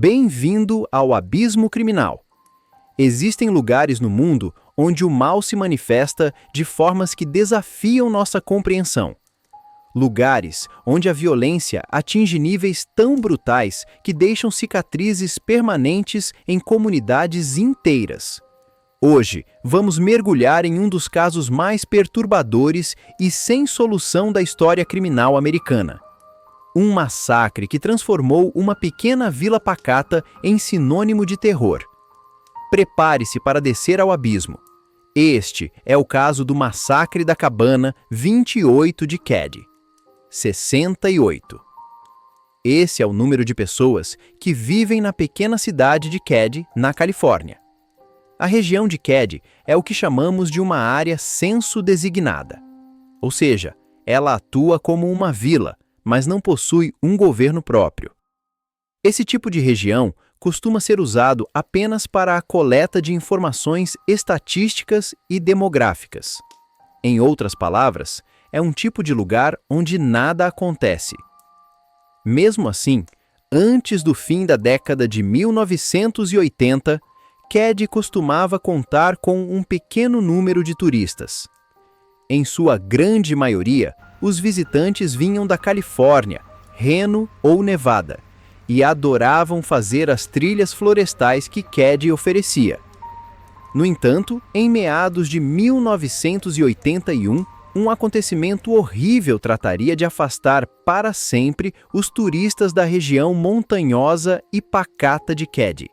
Bem-vindo ao Abismo Criminal. Existem lugares no mundo onde o mal se manifesta de formas que desafiam nossa compreensão. Lugares onde a violência atinge níveis tão brutais que deixam cicatrizes permanentes em comunidades inteiras. Hoje, vamos mergulhar em um dos casos mais perturbadores e sem solução da história criminal americana. Um massacre que transformou uma pequena vila pacata em sinônimo de terror. Prepare-se para descer ao abismo. Este é o caso do Massacre da Cabana 28 de Keddie. 68. Esse é o número de pessoas que vivem na pequena cidade de Keddie, na Califórnia. A região de Keddie é o que chamamos de uma área censo-designada. Ou seja, ela atua como uma vila, mas não possui um governo próprio. Esse tipo de região costuma ser usado apenas para a coleta de informações estatísticas e demográficas. Em outras palavras, é um tipo de lugar onde nada acontece. Mesmo assim, antes do fim da década de 1980, Keddie costumava contar com um pequeno número de turistas. Em sua grande maioria, os visitantes vinham da Califórnia, Reno ou Nevada, e adoravam fazer as trilhas florestais que Keddie oferecia. No entanto, em meados de 1981, um acontecimento horrível trataria de afastar para sempre os turistas da região montanhosa e pacata de Keddie.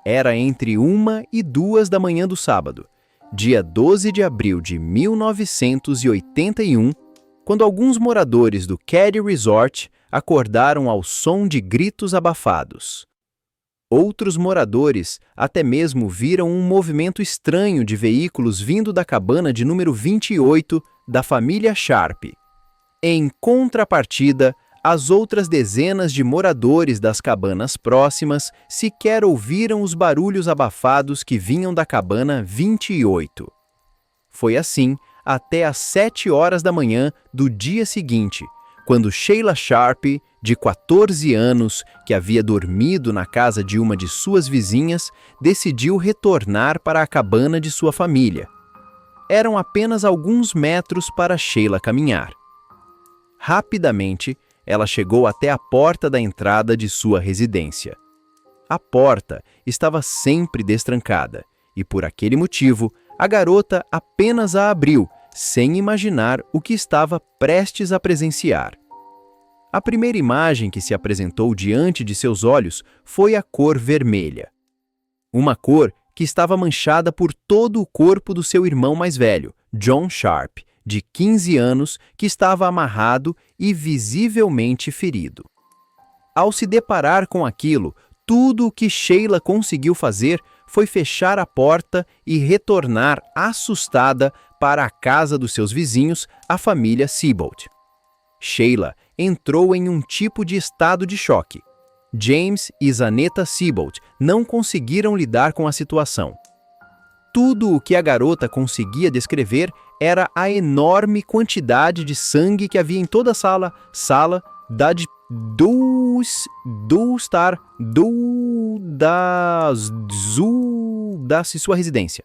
Era entre 1 e 2 da manhã do sábado, dia 12 de abril de 1981, quando alguns moradores do Keddie Resort acordaram ao som de gritos abafados. Outros moradores até mesmo viram um movimento estranho de veículos vindo da cabana de número 28 da família Sharp. Em contrapartida, as outras dezenas de moradores das cabanas próximas sequer ouviram os barulhos abafados que vinham da cabana 28. Foi assim até às 7 horas da manhã do dia seguinte, quando Sheila Sharp, de 14 anos, que havia dormido na casa de uma de suas vizinhas, decidiu retornar para a cabana de sua família. Eram apenas alguns metros para Sheila caminhar. Rapidamente, ela chegou até a porta da entrada de sua residência. A porta estava sempre destrancada e, por aquele motivo, a garota apenas a abriu, sem imaginar o que estava prestes a presenciar. A primeira imagem que se apresentou diante de seus olhos foi a cor vermelha. Uma cor que estava manchada por todo o corpo do seu irmão mais velho, John Sharp, de 15 anos, que estava amarrado e visivelmente ferido. Ao se deparar com aquilo, tudo o que Sheila conseguiu fazer foi fechar a porta e retornar assustada para a casa dos seus vizinhos, a família Siebold. Sheila entrou em um tipo de estado de choque. James e Zanetta Siebold não conseguiram lidar com a situação. Tudo o que a garota conseguia descrever era a enorme quantidade de sangue que havia em toda a sala da sua residência.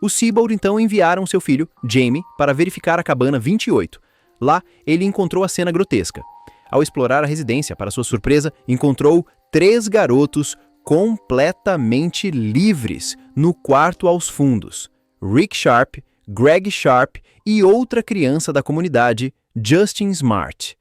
Os Siebold então enviaram seu filho, Jamie, para verificar a cabana 28. Lá, ele encontrou a cena grotesca. Ao explorar a residência, para sua surpresa, encontrou 3 garotos completamente livres no quarto aos fundos: Rick Sharp, Greg Sharp e outra criança da comunidade, Justin Smart.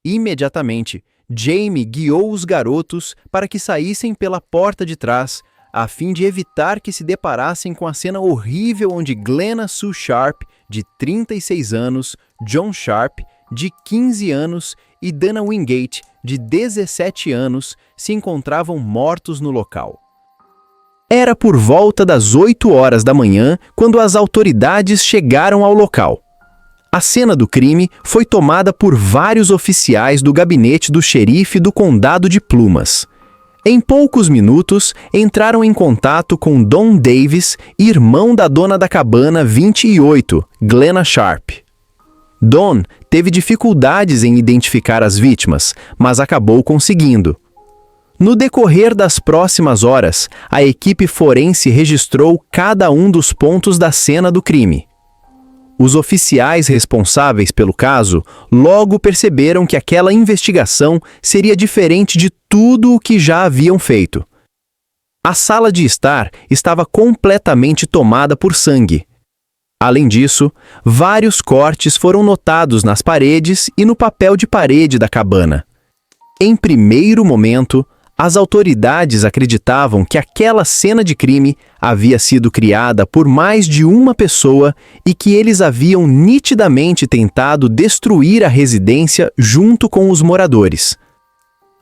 Imediatamente, Jamie guiou os garotos para que saíssem pela porta de trás, a fim de evitar que se deparassem com a cena horrível onde Glenna Sue Sharp, de 36 anos, John Sharp, de 15 anos, e Dana Wingate, de 17 anos, se encontravam mortos no local. Era por volta das 8 horas da manhã quando as autoridades chegaram ao local. A cena do crime foi tomada por vários oficiais do gabinete do xerife do condado de Plumas. Em poucos minutos, entraram em contato com Don Davis, irmão da dona da cabana 28, Glenna Sharp. Don teve dificuldades em identificar as vítimas, mas acabou conseguindo. No decorrer das próximas horas, a equipe forense registrou cada um dos pontos da cena do crime. Os oficiais responsáveis pelo caso logo perceberam que aquela investigação seria diferente de tudo o que já haviam feito. A sala de estar estava completamente tomada por sangue. Além disso, vários cortes foram notados nas paredes e no papel de parede da cabana. Em primeiro momento, as autoridades acreditavam que aquela cena de crime havia sido criada por mais de uma pessoa e que eles haviam nitidamente tentado destruir a residência junto com os moradores.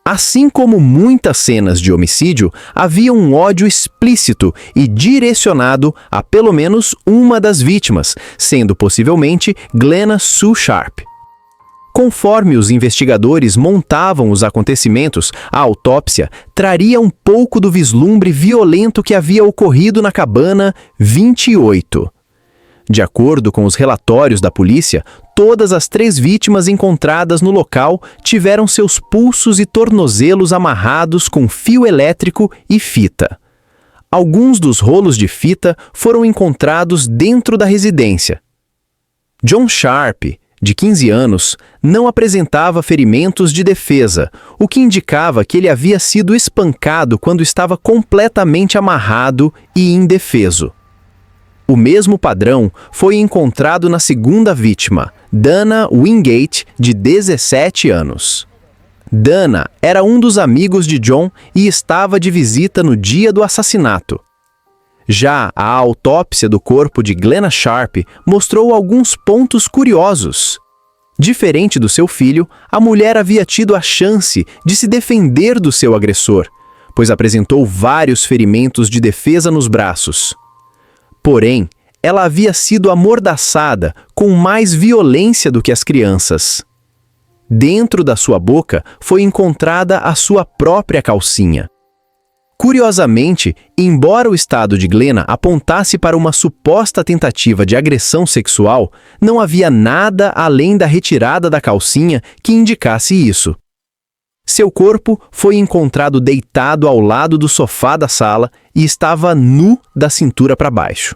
Assim como muitas cenas de homicídio, havia um ódio explícito e direcionado a pelo menos uma das vítimas, sendo possivelmente Glenna Sue Sharp. Conforme os investigadores montavam os acontecimentos, a autópsia traria um pouco do vislumbre violento que havia ocorrido na cabana 28. De acordo com os relatórios da polícia, todas as 3 vítimas encontradas no local tiveram seus pulsos e tornozelos amarrados com fio elétrico e fita. Alguns dos rolos de fita foram encontrados dentro da residência. John Sharp, de 15 anos, não apresentava ferimentos de defesa, o que indicava que ele havia sido espancado quando estava completamente amarrado e indefeso. O mesmo padrão foi encontrado na segunda vítima, Dana Wingate, de 17 anos. Dana era um dos amigos de John e estava de visita no dia do assassinato. Já a autópsia do corpo de Glenna Sharp mostrou alguns pontos curiosos. Diferente do seu filho, a mulher havia tido a chance de se defender do seu agressor, pois apresentou vários ferimentos de defesa nos braços. Porém, ela havia sido amordaçada com mais violência do que as crianças. Dentro da sua boca foi encontrada a sua própria calcinha. Curiosamente, embora o estado de Glenna apontasse para uma suposta tentativa de agressão sexual, não havia nada além da retirada da calcinha que indicasse isso. Seu corpo foi encontrado deitado ao lado do sofá da sala e estava nu da cintura para baixo.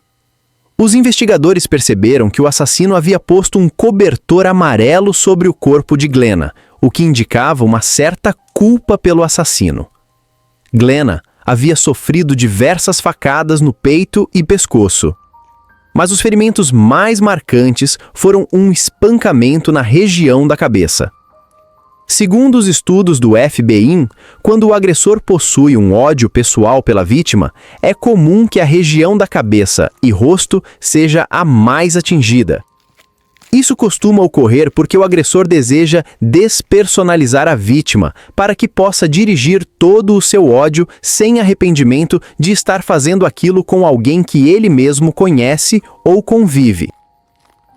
Os investigadores perceberam que o assassino havia posto um cobertor amarelo sobre o corpo de Glenna, o que indicava uma certa culpa pelo assassino. Glenna havia sofrido diversas facadas no peito e pescoço. Mas os ferimentos mais marcantes foram um espancamento na região da cabeça. Segundo os estudos do FBI, quando o agressor possui um ódio pessoal pela vítima, é comum que a região da cabeça e rosto seja a mais atingida. Isso costuma ocorrer porque o agressor deseja despersonalizar a vítima para que possa dirigir todo o seu ódio sem arrependimento de estar fazendo aquilo com alguém que ele mesmo conhece ou convive.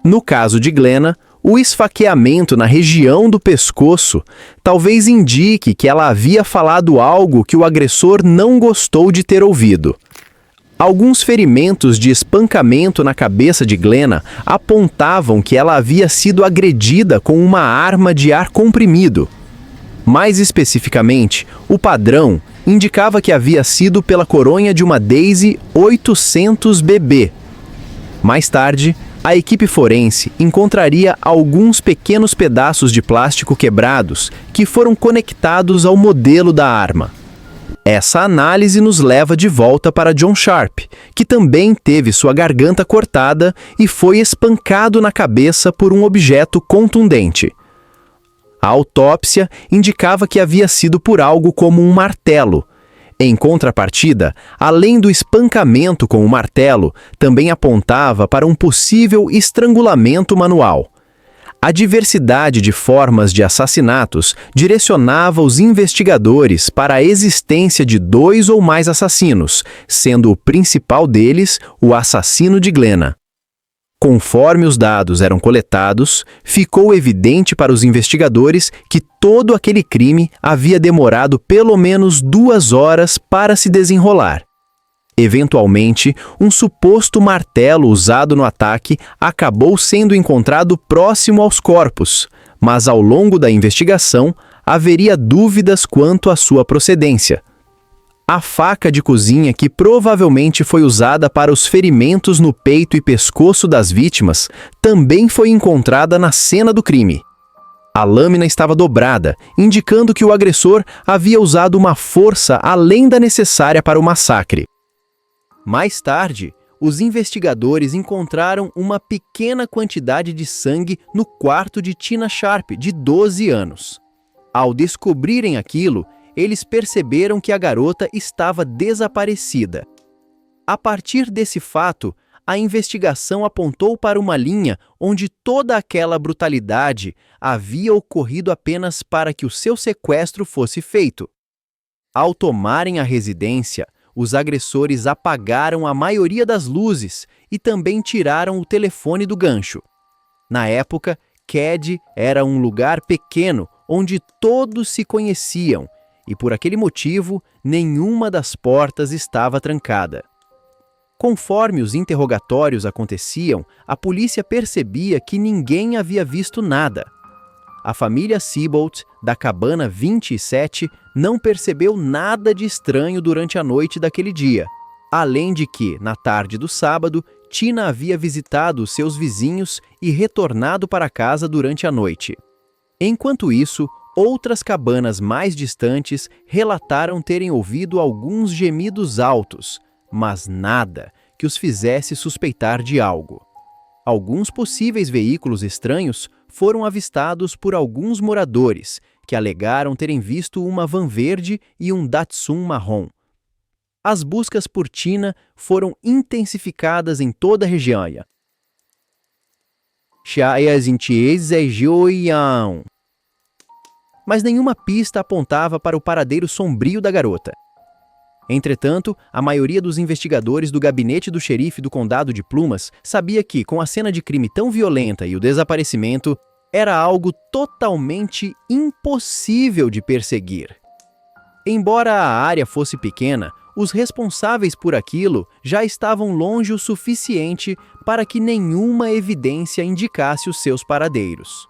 No caso de Glenna, o esfaqueamento na região do pescoço talvez indique que ela havia falado algo que o agressor não gostou de ter ouvido. Alguns ferimentos de espancamento na cabeça de Glenna apontavam que ela havia sido agredida com uma arma de ar comprimido. Mais especificamente, o padrão indicava que havia sido pela coronha de uma Daisy 800BB. Mais tarde, a equipe forense encontraria alguns pequenos pedaços de plástico quebrados que foram conectados ao modelo da arma. Essa análise nos leva de volta para John Sharp, que também teve sua garganta cortada e foi espancado na cabeça por um objeto contundente. A autópsia indicava que havia sido por algo como um martelo. Em contrapartida, além do espancamento com o martelo, também apontava para um possível estrangulamento manual. A diversidade de formas de assassinatos direcionava os investigadores para a existência de 2 ou mais assassinos, sendo o principal deles o assassino de Glenna. Conforme os dados eram coletados, ficou evidente para os investigadores que todo aquele crime havia demorado pelo menos 2 horas para se desenrolar. Eventualmente, um suposto martelo usado no ataque acabou sendo encontrado próximo aos corpos, mas ao longo da investigação, haveria dúvidas quanto à sua procedência. A faca de cozinha que provavelmente foi usada para os ferimentos no peito e pescoço das vítimas também foi encontrada na cena do crime. A lâmina estava dobrada, indicando que o agressor havia usado uma força além da necessária para o massacre. Mais tarde, os investigadores encontraram uma pequena quantidade de sangue no quarto de Tina Sharp, de 12 anos. Ao descobrirem aquilo, eles perceberam que a garota estava desaparecida. A partir desse fato, a investigação apontou para uma linha onde toda aquela brutalidade havia ocorrido apenas para que o seu sequestro fosse feito. Ao tomarem a residência, os agressores apagaram a maioria das luzes e também tiraram o telefone do gancho. Na época, Keddie era um lugar pequeno onde todos se conheciam e, por aquele motivo, nenhuma das portas estava trancada. Conforme os interrogatórios aconteciam, a polícia percebia que ninguém havia visto nada. A família Seabolt, da cabana 27, não percebeu nada de estranho durante a noite daquele dia, além de que, na tarde do sábado, Tina havia visitado seus vizinhos e retornado para casa durante a noite. Enquanto isso, outras cabanas mais distantes relataram terem ouvido alguns gemidos altos, mas nada que os fizesse suspeitar de algo. Alguns possíveis veículos estranhos foram avistados por alguns moradores, que alegaram terem visto uma van verde e um Datsun marrom. As buscas por Tina foram intensificadas em toda a região. Mas nenhuma pista apontava para o paradeiro sombrio da garota. Entretanto, a maioria dos investigadores do gabinete do xerife do condado de Plumas sabia que, com a cena de crime tão violenta e o desaparecimento, era algo totalmente impossível de perseguir. Embora a área fosse pequena, os responsáveis por aquilo já estavam longe o suficiente para que nenhuma evidência indicasse os seus paradeiros.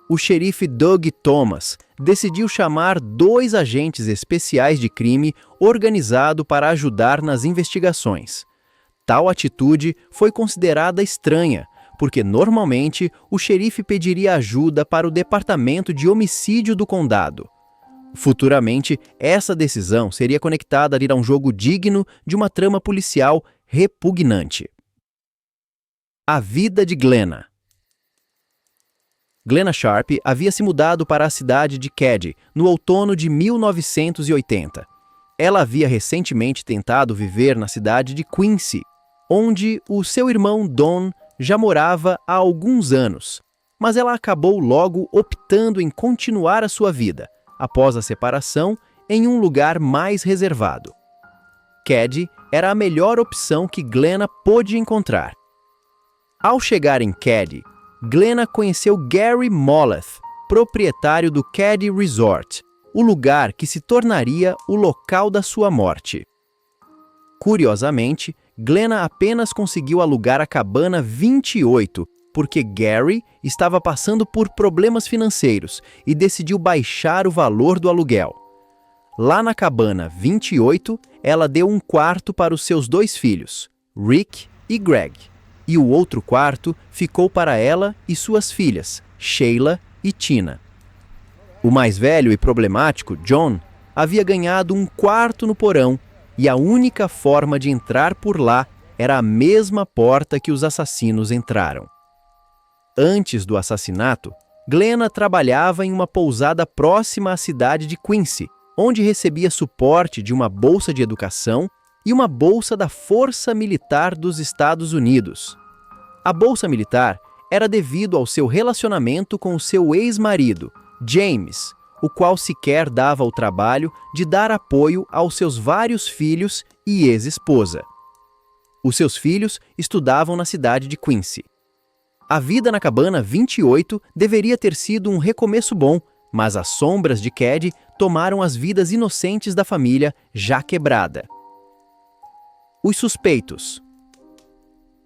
O xerife Doug Thomas decidiu chamar 2 agentes especiais de crime organizado para ajudar nas investigações. Tal atitude foi considerada estranha, porque normalmente o xerife pediria ajuda para o departamento de homicídio do condado. Futuramente, essa decisão seria conectada a um jogo digno de uma trama policial repugnante. A vida de Glenna. Glenna Sharp havia se mudado para a cidade de Keddie no outono de 1980. Ela havia recentemente tentado viver na cidade de Quincy, onde o seu irmão Don já morava há alguns anos, mas ela acabou logo optando em continuar a sua vida, após a separação, em um lugar mais reservado. Keddie era a melhor opção que Glenna pôde encontrar. Ao chegar em Keddie, Glenna conheceu Gary Molleth, proprietário do Keddie Resort, o lugar que se tornaria o local da sua morte. Curiosamente, Glenna apenas conseguiu alugar a cabana 28 porque Gary estava passando por problemas financeiros e decidiu baixar o valor do aluguel. Lá na cabana 28, ela deu um quarto para os seus 2 filhos, Rick e Greg, e o outro quarto ficou para ela e suas filhas, Sheila e Tina. O mais velho e problemático, John, havia ganhado um quarto no porão e a única forma de entrar por lá era a mesma porta que os assassinos entraram. Antes do assassinato, Glenna trabalhava em uma pousada próxima à cidade de Quincy, onde recebia suporte de uma bolsa de educação e uma bolsa da Força Militar dos Estados Unidos. A bolsa militar era devido ao seu relacionamento com o seu ex-marido, James, o qual sequer dava o trabalho de dar apoio aos seus vários filhos e ex-esposa. Os seus filhos estudavam na cidade de Quincy. A vida na cabana 28 deveria ter sido um recomeço bom, mas as sombras de Keddie tomaram as vidas inocentes da família já quebrada. Os suspeitos.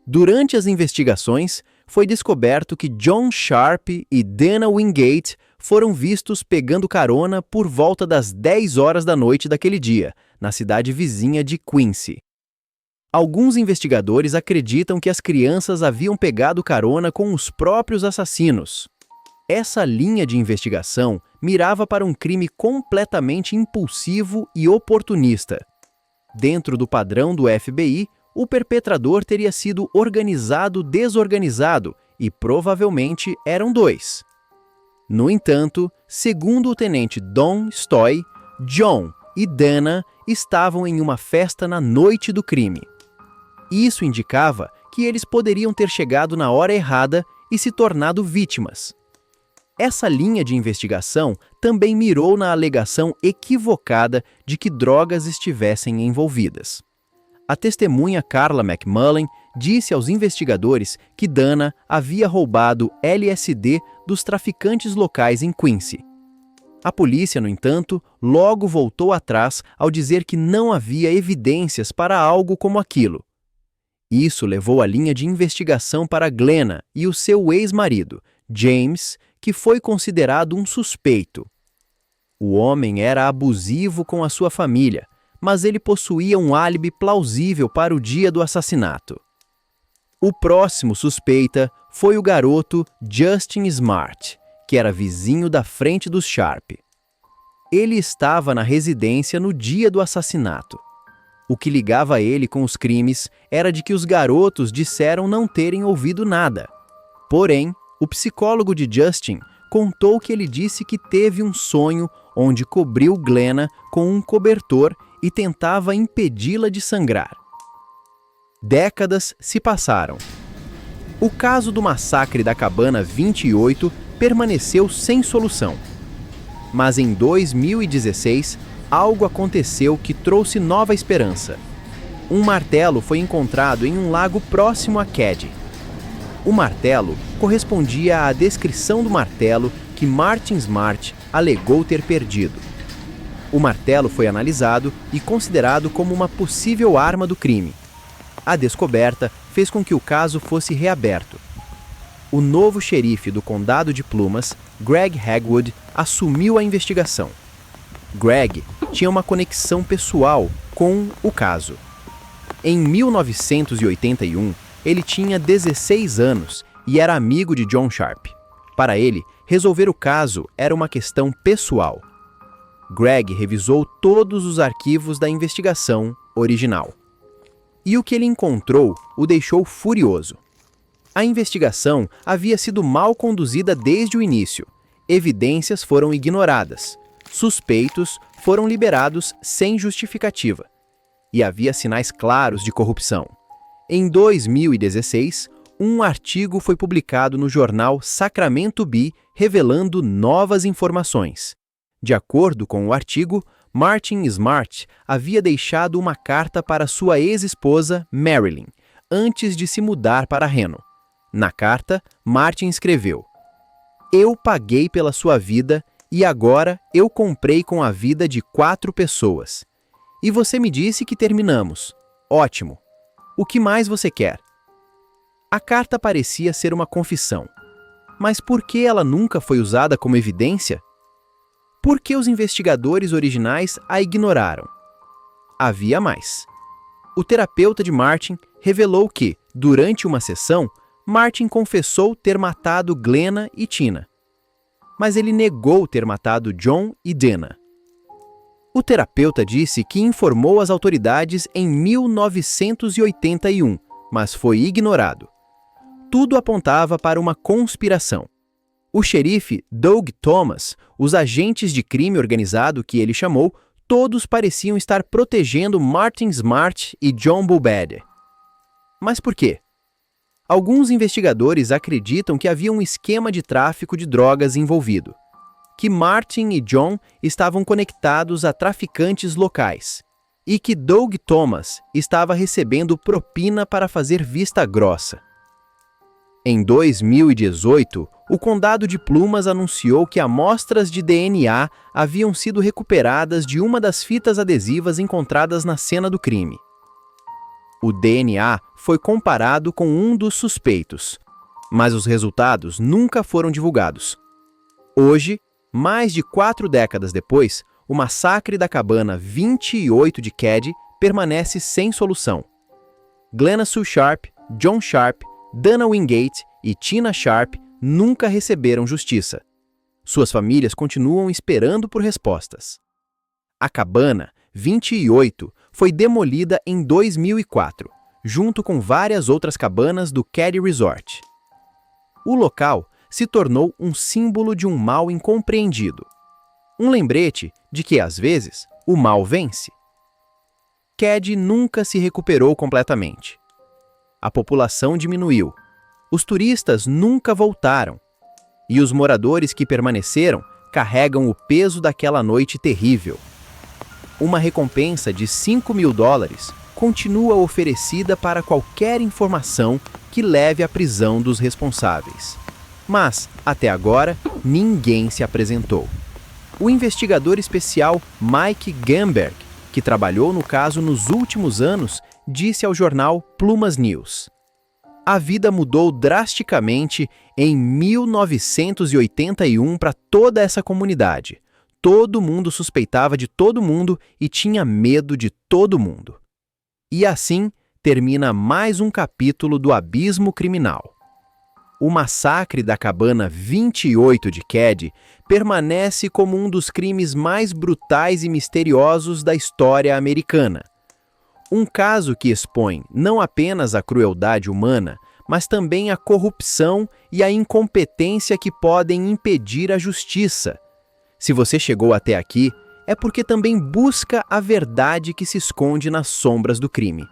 Durante as investigações, foi descoberto que John Sharp e Dana Wingate foram vistos pegando carona por volta das 10 horas da noite daquele dia, na cidade vizinha de Quincy. Alguns investigadores acreditam que as crianças haviam pegado carona com os próprios assassinos. Essa linha de investigação mirava para um crime completamente impulsivo e oportunista. Dentro do padrão do FBI, o perpetrador teria sido organizado-desorganizado e provavelmente eram dois. No entanto, segundo o tenente Don Stoy, John e Dana estavam em uma festa na noite do crime. Isso indicava que eles poderiam ter chegado na hora errada e se tornado vítimas. Essa linha de investigação também mirou na alegação equivocada de que drogas estivessem envolvidas. A testemunha Carla McMullen disse aos investigadores que Dana havia roubado LSD dos traficantes locais em Quincy. A polícia, no entanto, logo voltou atrás ao dizer que não havia evidências para algo como aquilo. Isso levou a linha de investigação para Glenna e o seu ex-marido, James, que foi considerado um suspeito. O homem era abusivo com a sua família, mas ele possuía um álibi plausível para o dia do assassinato. O próximo suspeita foi o garoto Justin Smart, que era vizinho da frente dos Sharp. Ele estava na residência no dia do assassinato. O que ligava ele com os crimes era de que os garotos disseram não terem ouvido nada. Porém, o psicólogo de Justin contou que ele disse que teve um sonho onde cobriu Glenna com um cobertor e tentava impedi-la de sangrar. Décadas se passaram. O caso do massacre da Cabana 28 permaneceu sem solução. Mas em 2016, algo aconteceu que trouxe nova esperança. Um martelo foi encontrado em um lago próximo a Keddie. O martelo correspondia à descrição do martelo que Martin Smart alegou ter perdido. O martelo foi analisado e considerado como uma possível arma do crime. A descoberta fez com que o caso fosse reaberto. O novo xerife do condado de Plumas, Greg Hagwood, assumiu a investigação. Greg tinha uma conexão pessoal com o caso. Em 1981, ele tinha 16 anos e era amigo de John Sharp. Para ele, resolver o caso era uma questão pessoal. Greg revisou todos os arquivos da investigação original. E o que ele encontrou o deixou furioso. A investigação havia sido mal conduzida desde o início. Evidências foram ignoradas. Suspeitos foram liberados sem justificativa. E havia sinais claros de corrupção. Em 2016, um artigo foi publicado no jornal Sacramento Bee revelando novas informações. De acordo com o artigo, Martin Smart havia deixado uma carta para sua ex-esposa, Marilyn, antes de se mudar para Reno. Na carta, Martin escreveu: "Eu paguei pela sua vida e agora eu comprei com a vida de 4 pessoas. E você me disse que terminamos. Ótimo. O que mais você quer?" A carta parecia ser uma confissão. Mas por que ela nunca foi usada como evidência? Por que os investigadores originais a ignoraram? Havia mais. O terapeuta de Martin revelou que, durante uma sessão, Martin confessou ter matado Glenna e Tina. Mas ele negou ter matado John e Dana. O terapeuta disse que informou as autoridades em 1981, mas foi ignorado. Tudo apontava para uma conspiração. O xerife Doug Thomas, os agentes de crime organizado que ele chamou, todos pareciam estar protegendo Martin Smart e John Bulbeder. Mas por quê? Alguns investigadores acreditam que havia um esquema de tráfico de drogas envolvido, que Martin e John estavam conectados a traficantes locais e que Doug Thomas estava recebendo propina para fazer vista grossa. Em 2018, o Condado de Plumas anunciou que amostras de DNA haviam sido recuperadas de uma das fitas adesivas encontradas na cena do crime. O DNA foi comparado com um dos suspeitos, mas os resultados nunca foram divulgados. Hoje, mais de 4 décadas depois, o massacre da cabana 28 de Keddie permanece sem solução. Glenna Sue Sharp, John Sharp, Dana Wingate e Tina Sharp nunca receberam justiça. Suas famílias continuam esperando por respostas. A cabana 28 foi demolida em 2004, junto com várias outras cabanas do Keddie Resort. O local se tornou um símbolo de um mal incompreendido. Um lembrete de que, às vezes, o mal vence. Keddie nunca se recuperou completamente. A população diminuiu, os turistas nunca voltaram, e os moradores que permaneceram carregam o peso daquela noite terrível. Uma recompensa de $5.000 continua oferecida para qualquer informação que leve à prisão dos responsáveis. Mas, até agora, ninguém se apresentou. O investigador especial Mike Gamberg, que trabalhou no caso nos últimos anos, disse ao jornal Plumas News: "A vida mudou drasticamente em 1981 para toda essa comunidade. Todo mundo suspeitava de todo mundo e tinha medo de todo mundo." E assim termina mais um capítulo do Abismo Criminal. O massacre da cabana 28 de Keddie permanece como um dos crimes mais brutais e misteriosos da história americana. Um caso que expõe não apenas a crueldade humana, mas também a corrupção e a incompetência que podem impedir a justiça. Se você chegou até aqui, é porque também busca a verdade que se esconde nas sombras do crime.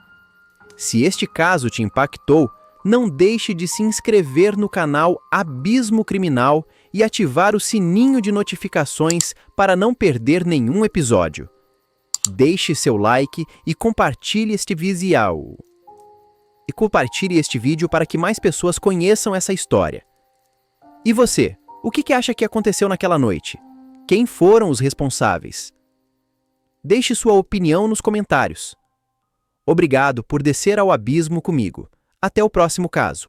Se este caso te impactou, não deixe de se inscrever no canal Abismo Criminal e ativar o sininho de notificações para não perder nenhum episódio. Deixe seu like e compartilhe este vídeo para que mais pessoas conheçam essa história. E você, o que acha que aconteceu naquela noite? Quem foram os responsáveis? Deixe sua opinião nos comentários. Obrigado por descer ao abismo comigo. Até o próximo caso.